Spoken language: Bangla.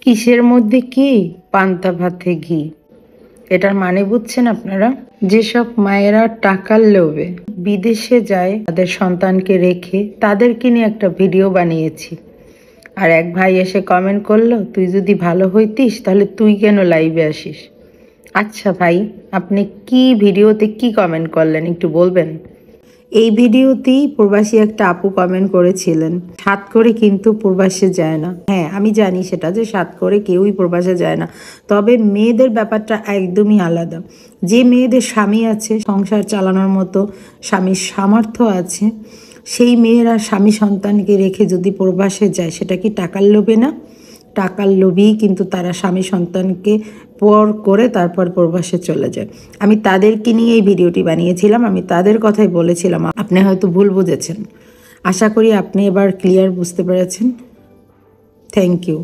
কিসের মধ্যে কি? পান্তা ভাতে ঘি। এটার মানে বুঝছেন আপনারা? যেসব মায়েরা টাকার লোভে বিদেশে যায় তাদের সন্তানকে রেখে, তাদেরকে নিয়ে একটা ভিডিও বানিয়েছি। আর এক ভাই এসে কমেন্ট করলো, তুই যদি ভালো হইতিস তাহলে তুই কেন লাইভে আসিস? আচ্ছা ভাই, আপনি কি ভিডিওতে কি কমেন্ট করলেন একটু বলবেন? এই ভিডিওতেই প্রবাসী একটা আপু কমেন্ট করেছিলেন, সাত করে কিন্তু প্রবাসে যায় না। হ্যাঁ, আমি জানি সেটা, যে সাত করে কেউই প্রবাসে যায় না। তবে মেয়েদের ব্যাপারটা একদমই আলাদা। যে মেয়েদের স্বামী আছে, সংসার চালানোর মতো স্বামীর সামর্থ্য আছে, সেই মেয়েরা স্বামী সন্তানকে রেখে যদি প্রবাসে যায়, সেটা কি টাকার লোভে না? টাকার লোভেই কিন্তু তারা স্বামী সন্তানকে পর করে তারপর প্রবাসে চলে যায়। আমি তাদেরকে নিয়ে এই ভিডিওটি বানিয়েছিলাম, আমি তাদের কথাই বলেছিলাম। আপনি হয়তো ভুল বুঝেছেন। আশা করি আপনি এবার ক্লিয়ার বুঝতে পেরেছেন। Thank you.